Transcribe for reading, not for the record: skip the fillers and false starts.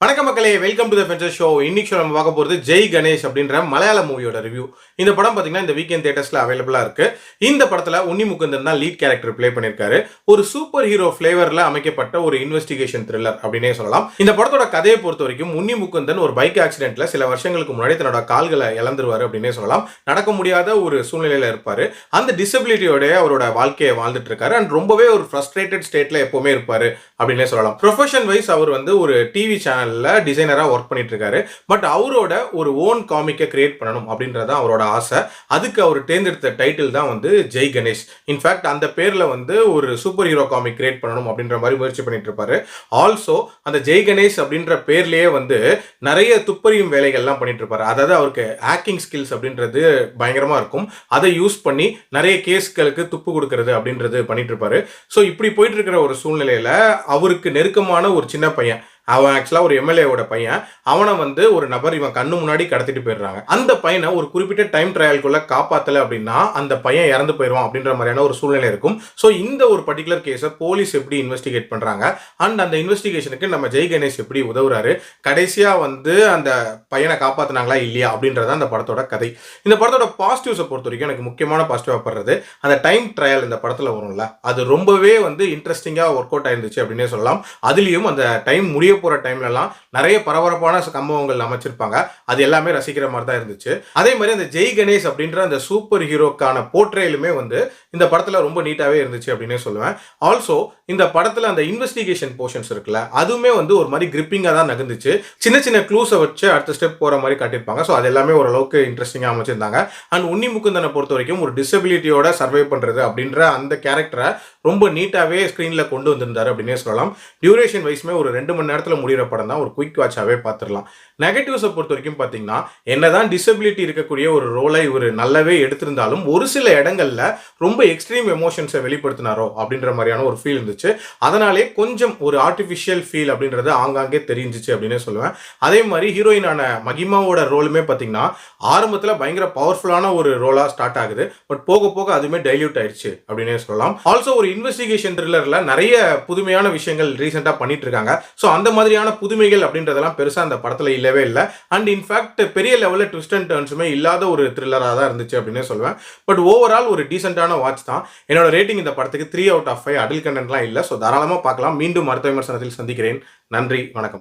வணக்கம் மக்களே, welcome to the ஃபென்சர் show. இன்னைக்கு நம்ம பார்க்க போகிறது ஜெய் கணேஷ் அப்படின்ற மலையாள மூவியோட ரிவ்யூ. இந்த படம் பார்த்தீங்கன்னா இந்த வீக்கெண்ட் தியேட்டர்ஸ்ல அவைலபிளா இருக்கு. இந்த படத்தில் உன்னி முகுந்தன் தான் லீட் கேரக்டர் ப்ளே பண்ணியிருக்காரு. ஒரு சூப்பர் ஹீரோ ஃபிளேவரில் அமைக்கப்பட்ட ஒரு இன்வெஸ்டிகேஷன் த்ரில்லர் அப்படின்னே சொல்லலாம். இந்த படத்தோட கதையை பொறுத்த வரைக்கும் உன்னி முகுந்தன் ஒரு பைக் ஆக்சிடென்ட்ல சில வருஷங்களுக்கு முன்னாடி தன்னோட கால்களை இழந்துருவாரு அப்படின்னே சொல்லலாம். நடக்க முடியாத ஒரு சூழ்நிலையில இருப்பாரு. அந்த டிசபிலிட்டியோட அவரோட வாழ்க்கையை வாழ்ந்துட்டு இருக்காரு. அண்ட் ரொம்பவே ஒரு ஃப்ரஸ்ட்ரேட்டட் ஸ்டேட்ல எப்பவுமே இருப்பாரு அப்படின்னே சொல்லலாம். ப்ரொஃபஷன் வைஸ் அவர் வந்து ஒரு டிவி சேனல் டிசைனரா ஒர்க் பண்ணிட்டு இருக்காரு. பட் அவரோட ஒரு ஓன் காமிக்கை கிரியேட் பண்ணணும் அப்படின்றத அவரோட ஆசை. அதுக்கு அவர் தேர்ந்தெடுத்த டைட்டில் தான் வந்து ஜெய் கணேஷ். இன்ஃபேக்ட் அந்த பேர்ல வந்து ஒரு சூப்பர் ஹீரோ காமிக் கிரியேட் பண்ணணும் அப்படின்ற மாதிரி முயற்சி பண்ணிட்டு இருப்பாரு. ஆல்சோ அந்த ஜெய் கணேஷ் அப்படின்ற பேர்லயே வந்து நிறைய துப்பறியும் வேலைகள்லாம் பண்ணிட்டு இருப்பாரு. அதாவது அவருக்கு ஹேக்கிங் ஸ்கில்ஸ் அப்படின்றது பயங்கரமா இருக்கும். அதை யூஸ் பண்ணி நிறைய கேஸ்களுக்கு துப்பு கொடுக்கறது அப்படின்றது பண்ணிட்டு இருப்பாரு. ஸோ இப்படி போயிட்டு இருக்கிற ஒரு சூழ்நிலையில அவருக்கு நெருக்கமான ஒரு சின்ன பையன், அவன் ஆக்சுவலா ஒரு எம்எல்ஏவோட பையன், அவனை வந்து ஒரு நபர் இவன் கண்ணு முன்னாடி கடத்திட்டு போயிடுறாங்க. அந்த பையனை ஒரு குறிப்பிட்ட டைம் ட்ரையலுக்குள்ள காப்பாத்தல அப்படின்னா அந்த பையன் இறந்து போயிடுவான் அப்படின்ற மாதிரியான ஒரு சூழ்நிலை இருக்கும். ஸோ இந்த ஒரு பர்டிகுலர் கேஸை போலீஸ் எப்படி இன்வெஸ்டிகேட் பண்றாங்க அண்ட் அந்த இன்வெஸ்டிகேஷனுக்கு நம்ம ஜெய் கணேஷ் எப்படி உதவுறாரு, கடைசியா வந்து அந்த பையனை காப்பாத்தினாங்களா இல்லையா அப்படின்றத அந்த படத்தோட கதை. இந்த படத்தோட பாசிட்டிவ்ஸை பொறுத்த வரைக்கும் எனக்கு முக்கியமான பாசிட்டிவா படுறது அந்த டைம் ட்ரையல் இந்த படத்துல வரும்ல, அது ரொம்பவே வந்து இன்ட்ரெஸ்டிங்கா ஒர்க் அவுட் ஆயிருந்துச்சு அப்படின்னே சொல்லலாம். அதுலயும் அந்த டைம் முடிய போற டைம்லலாம் நிறைய பரபரப்பான சம்பவங்கள் அமைச்சிருப்பாங்க. அது எல்லாமே ரசிக்கிற மாதிரி தான் இருந்துச்சு. அதே மாதிரி அந்த ஜெய் கணேஷ் அப்படின்ற அந்த சூப்பர் ஹீரோக்கான போர்ட்ரேலுமே வந்து இந்த படத்துல ரொம்ப நீட்டாவே இருந்துச்சு அப்படின்னே சொல்லுவேன். ஆல்சோ இந்த படத்துல அந்த இன்வெஸ்டிகேஷன் போர்ஷன்ஸ் இருக்குல்ல, அதுவுமே வந்து ஒரு மாதிரி கிரிப்பிங்கா தான் நகர்ந்துச்சு. சின்ன சின்ன க்ளூஸை வச்சு அடுத்த ஸ்டெப் போற மாதிரி காட்டியிருப்பாங்க. ஸோ அது எல்லாமே ஓரளவுக்கு இன்ட்ரெஸ்டிங்கா அமைச்சிருந்தாங்க. அண்ட் உன்னி முகுந்தனை பொறுத்த வரைக்கும் ஒரு டிசபிலிட்டியோட சர்வை பண்றது அப்படின்ற அந்த கேரக்டரை ரொம்ப நீட்டாவே ஸ்கிரீன்ல கொண்டு வந்திருந்தாரு அப்படின்னே சொல்லலாம். டியூரேஷன் வைஸ்மே ஒரு 2 மணி நேரத்தில் முடிகிற படம் தான். ஒரு குயிக் வாட்சாவே பார்த்துடலாம். நெகட்டிவ்ஸை பொறுத்த வரைக்கும் பார்த்தீங்கன்னா என்னதான் டிசபிலிட்டி இருக்கக்கூடிய ஒரு ரோலை இவர் நல்லாவே எடுத்திருந்தாலும் ஒரு சில இடங்கள்ல ரொம்ப எக்ஸ்ட்ரீம் எமோஷன்ஸை வெளிப்படுத்தினாரோ அப்படின்ற மாதிரியான ஒரு ஃபீல் இருந்துச்சு. அதனாலே கொஞ்சம் ஒரு ஆர்டிஃபிஷியல் ஃபீல் அப்படின்றது ஆங்காங்கே தெரிஞ்சிச்சு அப்படின்னே சொல்லுவேன். அதே மாதிரி ஹீரோயினான மகிமாவோட ரோலுமே பார்த்தீங்கன்னா ஆரம்பத்தில் பயங்கர பவர்ஃபுல்லான ஒரு ரோலா ஸ்டார்ட் ஆகுது. பட் போக போக அதுவுமே டைல்யூட் ஆயிடுச்சு அப்படின்னே சொல்லலாம். ஆல்சோ ஒரு இன்வெஸ்டிகேஷன் த்ரில்லர்ல நிறைய புதுமையான விஷயங்கள் ரீசெண்டா பண்ணிட்டு இருக்காங்க. ஸோ அந்த மாதிரியான புதுமைகள் அப்படின்றதெல்லாம் பெருசா அந்த படத்துல இல்லவே இல்லை. அண்ட் இன்ஃபேக்ட் பெரிய லெவலில் ட்விஸ்ட் அண்ட் டர்ன்ஸுமே இல்லாத ஒரு த்ரில்லராக தான் இருந்துச்சு அப்படின்னு சொல்லுவேன். பட் ஓவரால் ஒரு டீசென்டான வாட்ச் தான். என்னோட ரேட்டிங் இந்த படத்துக்கு 3 out of 5. அடல்ட் கண்டென்ட்லாம் இல்லை. ஸோ தாராளமாக பார்க்கலாம். மீண்டும் அடுத்த விமர்சனத்தில் சந்திக்கிறேன். நன்றி, வணக்கம்.